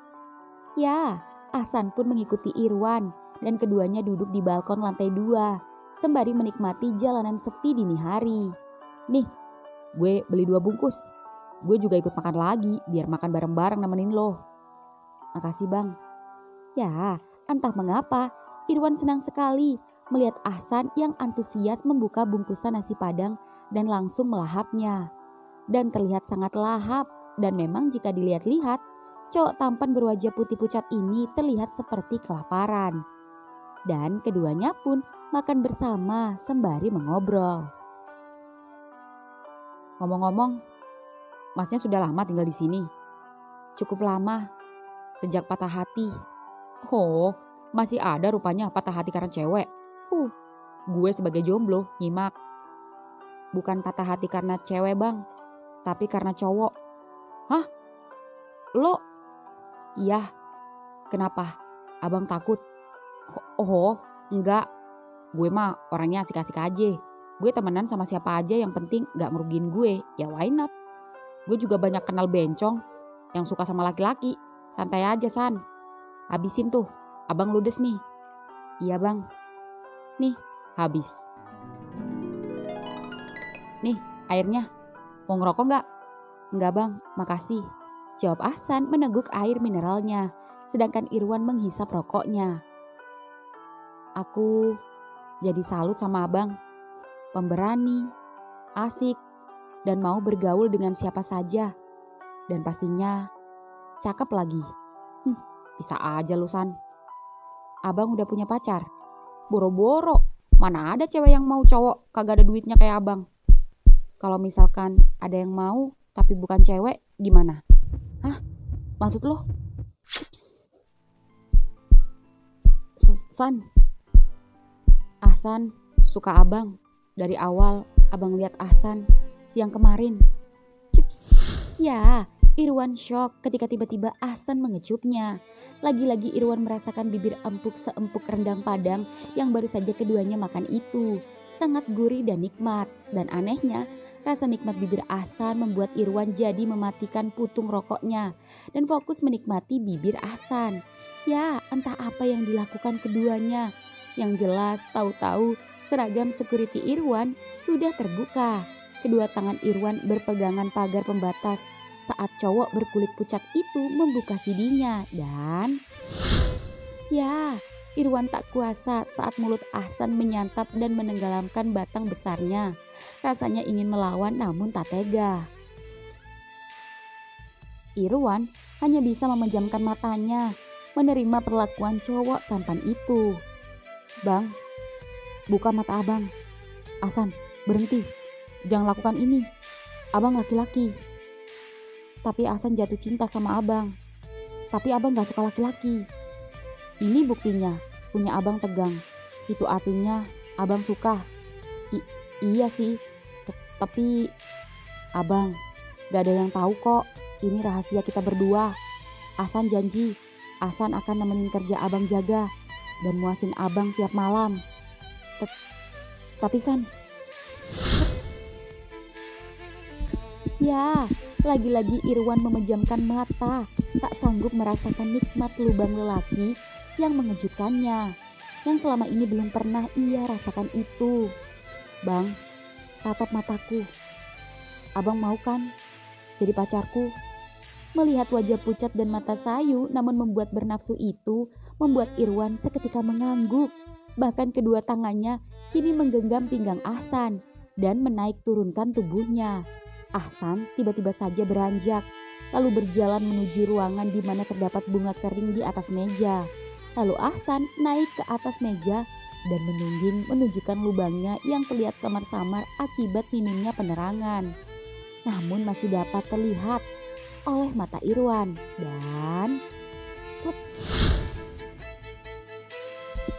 Ya, Ahsan pun mengikuti Irwan dan keduanya duduk di balkon lantai 2 sembari menikmati jalanan sepi dini hari. "Nih, gue beli 2 bungkus. Gue juga ikut makan lagi biar makan bareng-bareng nemenin lo." "Makasih bang." Ya, entah mengapa Irwan senang sekali melihat Ahsan yang antusias membuka bungkusan nasi padang dan langsung melahapnya. Dan terlihat sangat lahap, dan memang jika dilihat-lihat, cowok tampan berwajah putih pucat ini terlihat seperti kelaparan. Dan keduanya pun makan bersama sembari mengobrol. "Ngomong-ngomong, masnya sudah lama tinggal di sini?" "Cukup lama, sejak patah hati." "Oh, masih ada rupanya patah hati karena cewek. Gue sebagai jomblo nyimak." "Bukan patah hati karena cewek bang, tapi karena cowok." "Hah? Lo?" "Iya." "Kenapa? Abang takut?" Oh, enggak. Gue mah orangnya asik-asik aja. Gue temenan sama siapa aja yang penting gak ngerugiin gue. Ya why not? Gue juga banyak kenal bencong yang suka sama laki-laki. Santai aja San. Habisin tuh, abang ludes nih." "Iya bang." "Nih, habis. Nih, airnya. Mau ngerokok gak?" "Enggak bang, makasih," jawab Ahsan meneguk air mineralnya, sedangkan Irwan menghisap rokoknya. "Aku jadi salut sama abang. Pemberani, asik, dan mau bergaul dengan siapa saja. Dan pastinya cakep lagi. Bisa aja lu San. Abang udah punya pacar?" "Boro-boro, mana ada cewek yang mau cowok kagak ada duitnya kayak abang." "Kalau misalkan ada yang mau tapi bukan cewek gimana?" "Hah? Maksud lo?" "San, Ahsan suka abang. Dari awal abang lihat Ahsan siang kemarin." Ya, Irwan shock ketika tiba-tiba Ahsan mengecupnya. Lagi-lagi Irwan merasakan bibir empuk seempuk rendang padang yang baru saja keduanya makan itu. Sangat gurih dan nikmat. Dan anehnya, rasa nikmat bibir Ahsan membuat Irwan jadi mematikan putung rokoknya dan fokus menikmati bibir Ahsan. Ya, entah apa yang dilakukan keduanya. Yang jelas, tahu-tahu seragam security Irwan sudah terbuka. Kedua tangan Irwan berpegangan pagar pembatas saat cowok berkulit pucat itu membuka sidinya. Dan ya, Irwan tak kuasa saat mulut Ahsan menyantap dan menenggelamkan batang besarnya. Rasanya ingin melawan namun tak tega. Irwan hanya bisa memejamkan matanya, menerima perlakuan cowok tampan itu. "Bang, buka mata abang." "Ahsan, berhenti. Jangan lakukan ini. Abang laki-laki." "Tapi Ahsan jatuh cinta sama abang." "Tapi abang gak suka laki-laki." "Ini buktinya, punya abang tegang. Itu artinya abang suka." Iya sih, tapi abang, gak ada yang tahu kok. Ini rahasia kita berdua. Ahsan janji, Ahsan akan nemenin kerja abang jaga dan muasin abang tiap malam. Tapi San..." Ya, lagi-lagi Irwan memejamkan mata, tak sanggup merasakan nikmat lubang lelaki yang mengejutkannya, yang selama ini belum pernah ia rasakan itu. "Bang, tatap mataku. Abang mau kan jadi pacarku?" Melihat wajah pucat dan mata sayu namun membuat bernafsu itu membuat Irwan seketika mengangguk. Bahkan kedua tangannya kini menggenggam pinggang Ahsan dan menaik turunkan tubuhnya. Ahsan tiba-tiba saja beranjak, lalu berjalan menuju ruangan di mana terdapat bunga kering di atas meja. Lalu Ahsan naik ke atas meja dan menungging menunjukkan lubangnya yang terlihat samar-samar akibat minimnya penerangan. Namun masih dapat terlihat oleh mata Irwan dan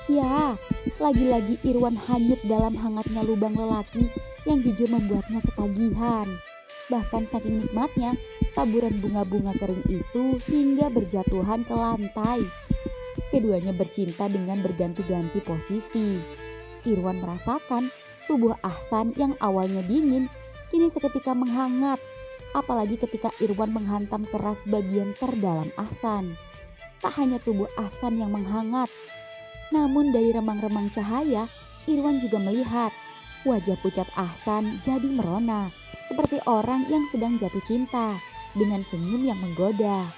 Ya, lagi-lagi Irwan hanyut dalam hangatnya lubang lelaki yang jujur membuatnya ketagihan. Bahkan saking nikmatnya, taburan bunga-bunga kering itu hingga berjatuhan ke lantai. Keduanya bercinta dengan berganti-ganti posisi. Irwan merasakan tubuh Ahsan yang awalnya dingin, kini seketika menghangat. Apalagi ketika Irwan menghantam keras bagian terdalam Ahsan. Tak hanya tubuh Ahsan yang menghangat, namun dari remang-remang cahaya, Irwan juga melihat wajah pucat Ahsan jadi merona, seperti orang yang sedang jatuh cinta, dengan senyum yang menggoda.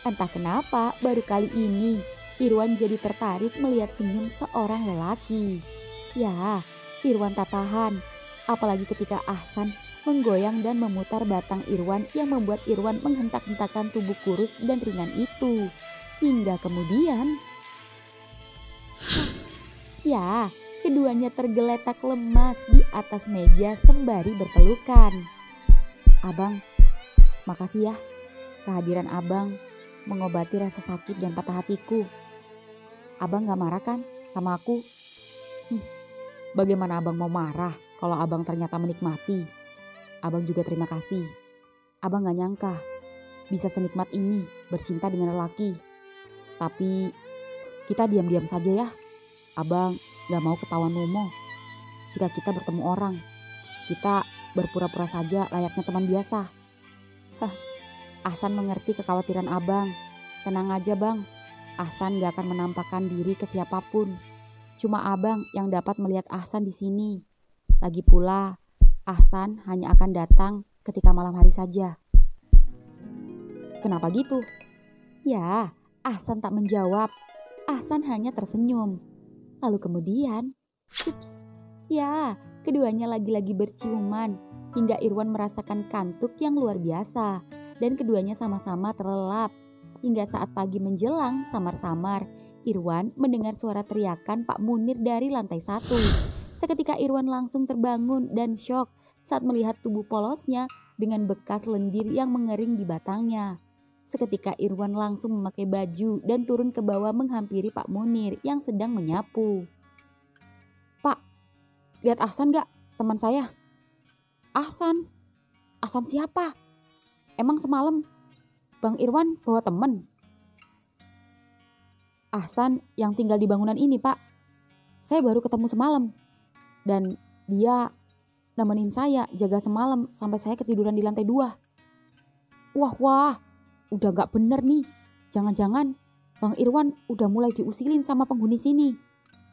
Entah kenapa, baru kali ini Irwan jadi tertarik melihat senyum seorang lelaki. Ya, Irwan tak tahan, apalagi ketika Ahsan menggoyang dan memutar batang Irwan yang membuat Irwan menghentak-hentakan tubuh kurus dan ringan itu. Hingga kemudian, ya, keduanya tergeletak lemas di atas meja sembari berpelukan. Abang, makasih ya. Kehadiran abang mengobati rasa sakit dan patah hatiku. Abang gak marah kan sama aku? Bagaimana abang mau marah kalau abang ternyata menikmati? Abang juga terima kasih. Abang gak nyangka bisa senikmat ini bercinta dengan lelaki. Tapi kita diam-diam saja ya. Abang gak mau ketahuan Momo. Jika kita bertemu orang, kita berpura-pura saja layaknya teman biasa. Ahsan mengerti kekhawatiran abang. Tenang aja bang, Ahsan gak akan menampakkan diri ke siapapun. Cuma abang yang dapat melihat Ahsan di sini. Lagi pula, Ahsan hanya akan datang ketika malam hari saja. Kenapa gitu? Ya, Ahsan tak menjawab. Ahsan hanya tersenyum. Lalu kemudian, ups, ya, keduanya lagi-lagi berciuman hingga Irwan merasakan kantuk yang luar biasa dan keduanya sama-sama terlelap. Hingga saat pagi menjelang samar-samar, Irwan mendengar suara teriakan Pak Munir dari lantai 1. Seketika Irwan langsung terbangun dan syok saat melihat tubuh polosnya dengan bekas lendir yang mengering di batangnya. Seketika Irwan langsung memakai baju dan turun ke bawah menghampiri Pak Munir yang sedang menyapu. Pak, lihat Ahsan gak? Teman saya. Ahsan? Ahsan siapa? Emang semalam Bang Irwan bawa temen? Ahsan yang tinggal di bangunan ini pak. Saya baru ketemu semalam. Dan dia nemenin saya jaga semalam sampai saya ketiduran di lantai 2. Wah. Udah gak bener nih, jangan-jangan Bang Irwan udah mulai diusilin sama penghuni sini.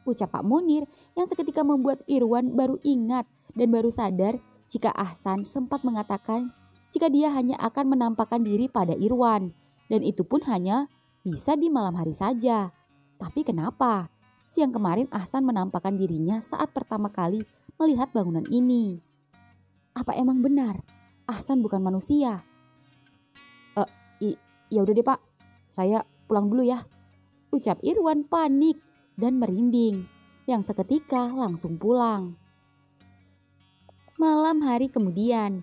Ucap Pak Munir yang seketika membuat Irwan baru ingat dan baru sadar jika Ahsan sempat mengatakan jika dia hanya akan menampakkan diri pada Irwan. Dan itu pun hanya bisa di malam hari saja. Tapi kenapa? Siang kemarin Ahsan menampakkan dirinya saat pertama kali melihat bangunan ini. Apa emang benar Ahsan bukan manusia? Ya udah deh pak, saya pulang dulu ya. Ucap Irwan panik dan merinding, yang seketika langsung pulang. Malam hari kemudian,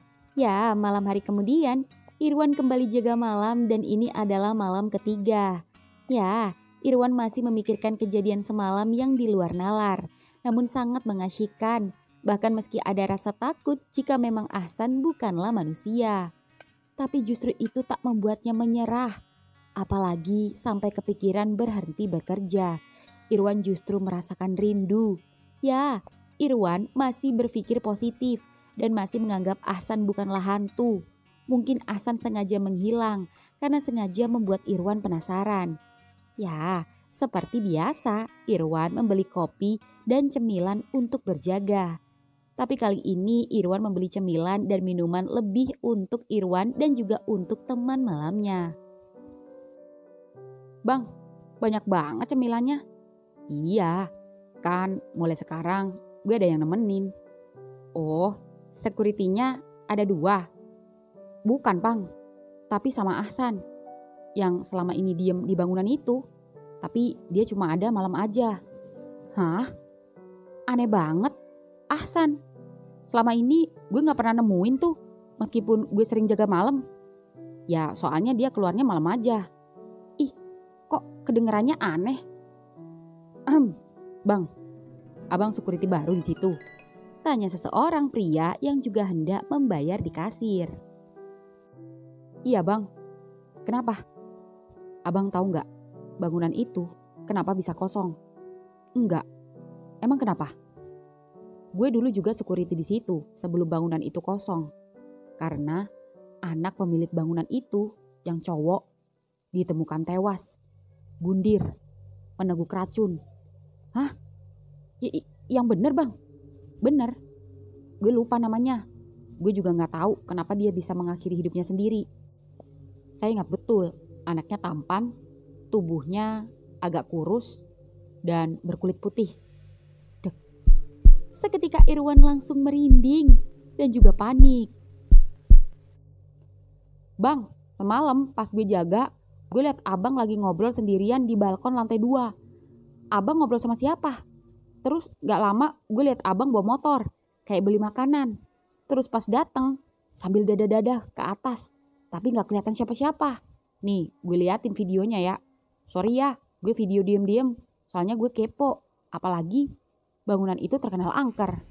Irwan kembali jaga malam dan ini adalah malam ketiga. Ya, Irwan masih memikirkan kejadian semalam yang di luar nalar, namun sangat mengasyikkan. Bahkan meski ada rasa takut jika memang Ahsan bukanlah manusia. Tapi justru itu tak membuatnya menyerah. Apalagi sampai kepikiran berhenti bekerja. Irwan justru merasakan rindu. Ya, Irwan masih berpikir positif dan masih menganggap Ahsan bukanlah hantu. Mungkin Ahsan sengaja menghilang karena sengaja membuat Irwan penasaran. Ya, seperti biasa Irwan membeli kopi dan cemilan untuk berjaga. Tapi kali ini Irwan membeli cemilan dan minuman lebih untuk Irwan dan juga untuk teman malamnya. Bang, banyak banget cemilannya. Iya, kan mulai sekarang gue ada yang nemenin. Oh, security-nya ada 2. Bukan bang, tapi sama Ahsan. Yang selama ini diem di bangunan itu. Tapi dia cuma ada malam aja. Hah? Aneh banget. Ahsan, selama ini gue gak pernah nemuin tuh, meskipun gue sering jaga malam. Ya soalnya dia keluarnya malam aja. Ih, kok kedengerannya aneh? Bang, abang security baru di situ? Tanya seseorang pria yang juga hendak membayar di kasir. Iya bang, kenapa? Abang tahu nggak bangunan itu kenapa bisa kosong? Enggak, emang kenapa? Gue dulu juga security di situ sebelum bangunan itu kosong. Karena anak pemilik bangunan itu yang cowok ditemukan tewas, bundir, meneguk racun. Hah? Yang bener bang? Bener. Gue lupa namanya. Gue juga gak tahu kenapa dia bisa mengakhiri hidupnya sendiri. Saya ingat betul, anaknya tampan, tubuhnya agak kurus, dan berkulit putih. Dek. Seketika Irwan langsung merinding dan juga panik. Bang, semalam pas gue jaga, gue liat abang lagi ngobrol sendirian di balkon lantai 2. Abang ngobrol sama siapa? Terus gak lama gue liat abang bawa motor, kayak beli makanan. Terus pas datang sambil dadah-dadah ke atas, tapi gak kelihatan siapa-siapa. Nih, gue liatin videonya ya. Sorry ya, gue video diem-diem, soalnya gue kepo. Apalagi bangunan itu terkenal angker.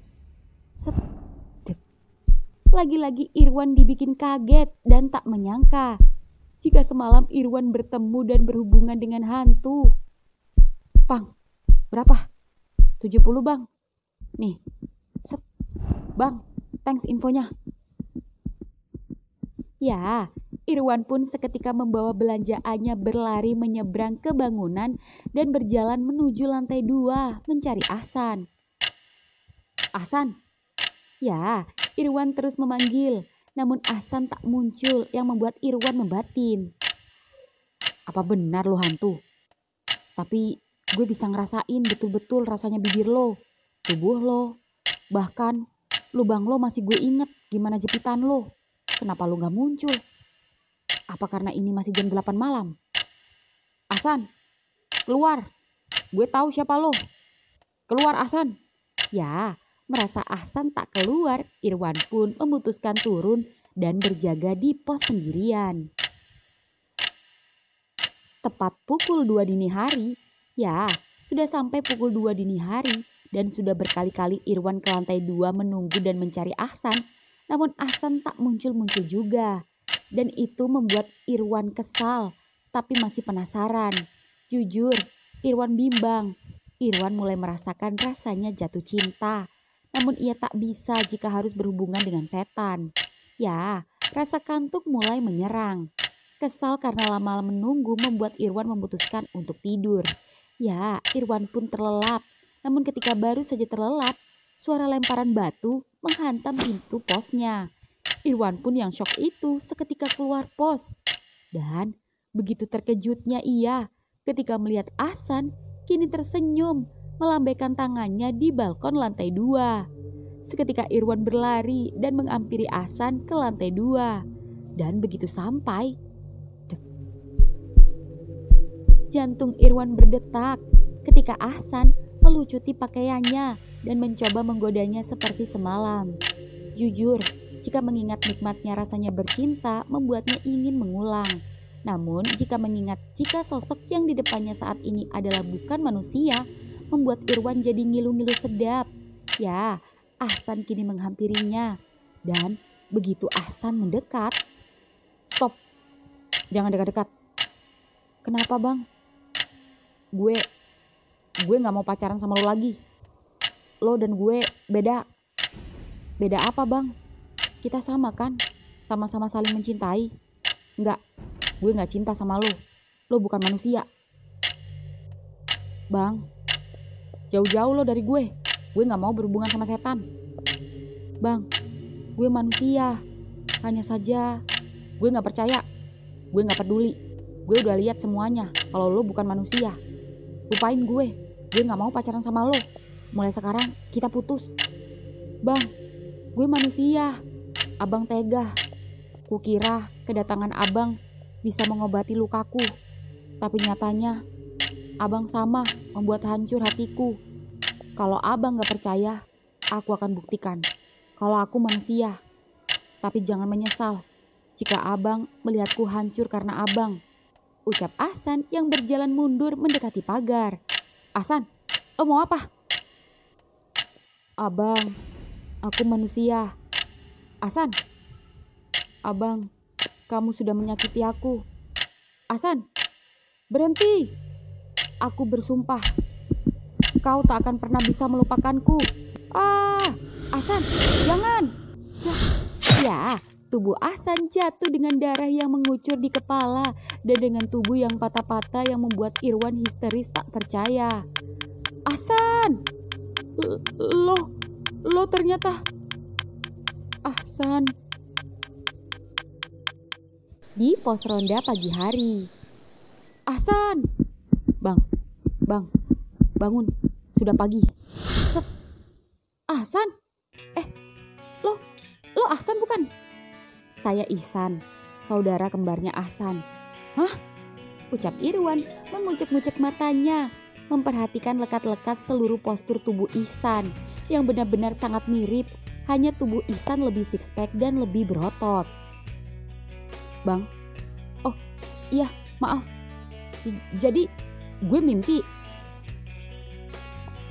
Set. Lagi-lagi Irwan dibikin kaget dan tak menyangka jika semalam Irwan bertemu dan berhubungan dengan hantu. Bang, berapa? 70 bang. Nih, set. Bang, thanks infonya. Ya, Irwan pun seketika membawa belanjaannya berlari menyeberang ke bangunan dan berjalan menuju lantai 2 mencari Ahsan. Ahsan? Ya, Irwan terus memanggil, namun Ahsan tak muncul yang membuat Irwan membatin. Apa benar lo hantu? Tapi gue bisa ngerasain betul-betul rasanya bibir lo, tubuh lo, bahkan lubang lo masih gue inget gimana jepitan lo. Kenapa lo gak muncul? Apa karena ini masih jam 8 malam? Ahsan, keluar. Gue tahu siapa lo. Keluar Ahsan. Ya, merasa Ahsan tak keluar, Irwan pun memutuskan turun dan berjaga di pos sendirian. Tepat pukul 2 dini hari, ya sudah sampai pukul 2 dini hari dan sudah berkali-kali Irwan ke lantai 2 menunggu dan mencari Ahsan, namun Ahsan tak muncul-muncul juga. Dan itu membuat Irwan kesal, tapi masih penasaran. Jujur, Irwan bimbang. Irwan mulai merasakan rasanya jatuh cinta, namun ia tak bisa jika harus berhubungan dengan setan. Ya, rasa kantuk mulai menyerang. Kesal karena lama menunggu membuat Irwan memutuskan untuk tidur. Ya, Irwan pun terlelap. Namun ketika baru saja terlelap, suara lemparan batu menghantam pintu posnya. Irwan pun yang syok itu seketika keluar pos. Dan begitu terkejutnya ia ketika melihat Ahsan kini tersenyum melambaikan tangannya di balkon lantai 2. Seketika Irwan berlari dan menghampiri Ahsan ke lantai 2. Dan begitu sampai, jantung Irwan berdetak ketika Ahsan melucuti pakaiannya dan mencoba menggodanya seperti semalam. Jujur, jika mengingat nikmatnya rasanya bercinta membuatnya ingin mengulang. Namun jika mengingat jika sosok yang di depannya saat ini adalah bukan manusia, membuat Irwan jadi ngilu-ngilu sedap. Ya, Ahsan kini menghampirinya. Dan begitu Ahsan mendekat, stop, jangan dekat-dekat. Kenapa bang? Gue gak mau pacaran sama lo lagi. Lo dan gue beda. Beda apa bang? Kita sama kan? Sama-sama saling mencintai. Enggak, gue gak cinta sama lo. Lo bukan manusia. Bang, jauh-jauh lo dari gue. Gue gak mau berhubungan sama setan. Bang, gue manusia. Hanya saja gue gak percaya. Gue gak peduli. Gue udah lihat semuanya kalau lo bukan manusia. Lupain gue gak mau pacaran sama lo. Mulai sekarang kita putus. Bang, gue manusia. Abang tega. Kukira kedatangan abang bisa mengobati lukaku. Tapi nyatanya abang sama membuat hancur hatiku. Kalau abang gak percaya, aku akan buktikan kalau aku manusia. Tapi jangan menyesal jika abang melihatku hancur karena abang. Ucap Ahsan yang berjalan mundur mendekati pagar. Ahsan, Lo mau apa? Abang, aku manusia. Hasan, abang, kamu sudah menyakiti aku. Hasan, berhenti. Aku bersumpah, kau tak akan pernah bisa melupakanku. Ah, Hasan, jangan. Ya, tubuh Hasan jatuh dengan darah yang mengucur di kepala dan dengan tubuh yang patah-patah yang membuat Irwan histeris tak percaya. Hasan, lo ternyata Hasan. Di pos ronda pagi hari. Hasan, bang, bangun, sudah pagi. Set, Hasan, lo Hasan bukan? Saya Ihsan, saudara kembarnya Hasan. Hah? Ucap Irwan mengucek-ngucek matanya, memperhatikan lekat-lekat seluruh postur tubuh Ihsan yang benar-benar sangat mirip, hanya tubuh Ihsan lebih six pack dan lebih berotot. Bang, oh iya maaf, jadi gue mimpi.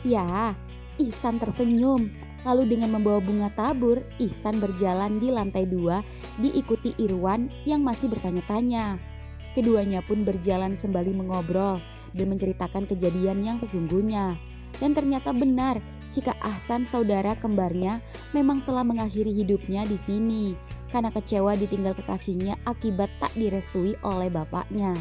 Ya, Ihsan tersenyum. Lalu dengan membawa bunga tabur, Ihsan berjalan di lantai 2 diikuti Irwan yang masih bertanya-tanya. Keduanya pun berjalan sembari mengobrol dan menceritakan kejadian yang sesungguhnya. Dan ternyata benar jika Hasan saudara kembarnya memang telah mengakhiri hidupnya di sini karena kecewa ditinggal kekasihnya akibat tak direstui oleh bapaknya.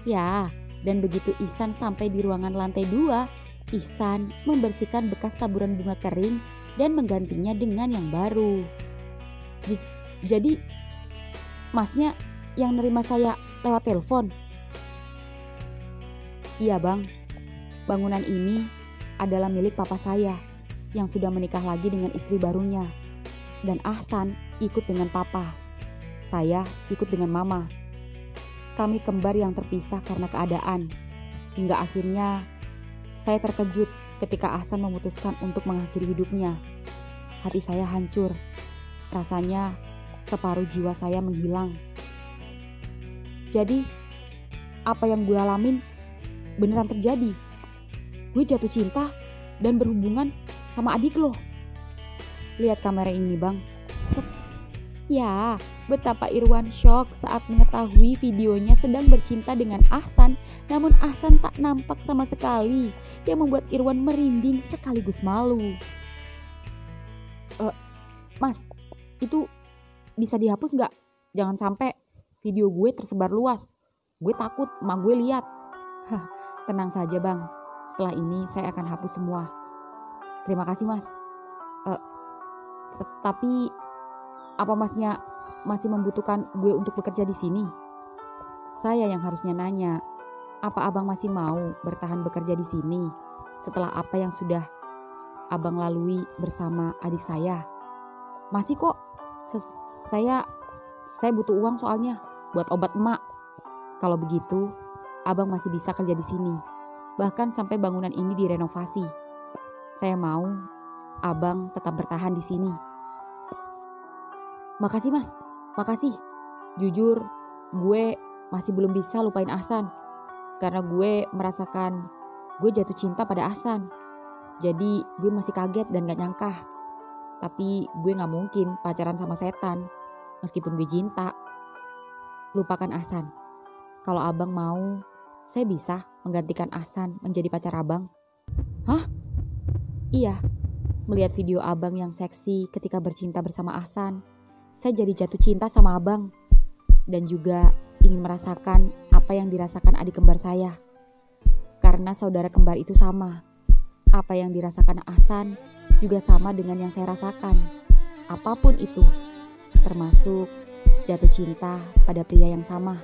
Ya, dan begitu Ihsan sampai di ruangan lantai 2, Ihsan membersihkan bekas taburan bunga kering dan menggantinya dengan yang baru. Jadi, masnya yang nerima saya lewat telepon? Iya bang, bangunan ini adalah milik papa saya yang sudah menikah lagi dengan istri barunya. Dan Ahsan ikut dengan papa, saya ikut dengan mama. Kami kembar yang terpisah karena keadaan. Hingga akhirnya saya terkejut ketika Ahsan memutuskan untuk mengakhiri hidupnya. Hati saya hancur. Rasanya separuh jiwa saya menghilang. Jadi, apa yang gue alamin beneran terjadi. Gue jatuh cinta dan berhubungan sama adik lo. Lihat kamera ini bang. Set. Ya, betapa Irwan shock saat mengetahui videonya sedang bercinta dengan Ahsan, namun Ahsan tak nampak sama sekali, yang membuat Irwan merinding sekaligus malu. Mas, itu bisa dihapus gak? Jangan sampai video gue tersebar luas. Gue takut emak gue lihat. Tenang saja bang, setelah ini saya akan hapus semua. Terima kasih mas. Tapi apa masnya masih membutuhkan gue untuk bekerja di sini? Saya yang harusnya nanya, apa abang masih mau bertahan bekerja di sini setelah apa yang sudah abang lalui bersama adik saya? Masih kok. Saya butuh uang soalnya buat obat emak. Kalau begitu, abang masih bisa kerja di sini. Bahkan sampai bangunan ini direnovasi. Saya mau abang tetap bertahan di sini. Makasih mas, makasih. Jujur, gue masih belum bisa lupain Ahsan. Karena gue merasakan gue jatuh cinta pada Ahsan. Jadi gue masih kaget dan gak nyangka. Tapi gue gak mungkin pacaran sama setan. Meskipun gue cinta. Lupakan Ahsan. Kalau abang mau, saya bisa menggantikan Ahsan menjadi pacar abang. Hah? Iya, melihat video abang yang seksi ketika bercinta bersama Ahsan, saya jadi jatuh cinta sama abang. Dan juga ingin merasakan apa yang dirasakan adik kembar saya. Karena saudara kembar itu sama. Apa yang dirasakan Ahsan juga sama dengan yang saya rasakan. Apapun itu, termasuk jatuh cinta pada pria yang sama.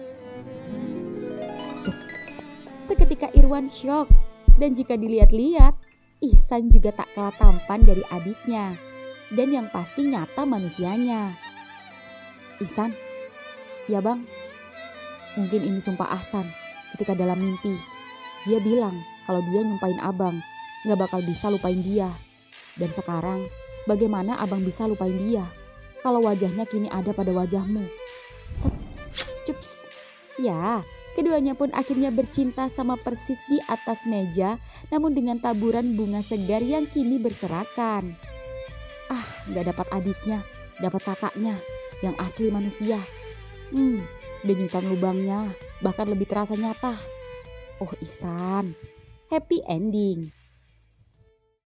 Seketika Irwan syok. Dan jika dilihat-lihat, Ihsan juga tak kalah tampan dari adiknya. Dan yang pasti nyata manusianya. Ihsan, ya bang, mungkin ini sumpah Ahsan ketika dalam mimpi. Dia bilang kalau dia nyumpain abang, gak bakal bisa lupain dia. Dan sekarang, bagaimana abang bisa lupain dia kalau wajahnya kini ada pada wajahmu? Set, cups. Ya, Keduanya pun akhirnya bercinta sama persis di atas meja, namun dengan taburan bunga segar yang kini berserakan. Ah, gak dapat adiknya, dapat kakaknya, yang asli manusia. Denyutan lubangnya bahkan lebih terasa nyata. Oh Ihsan, happy ending.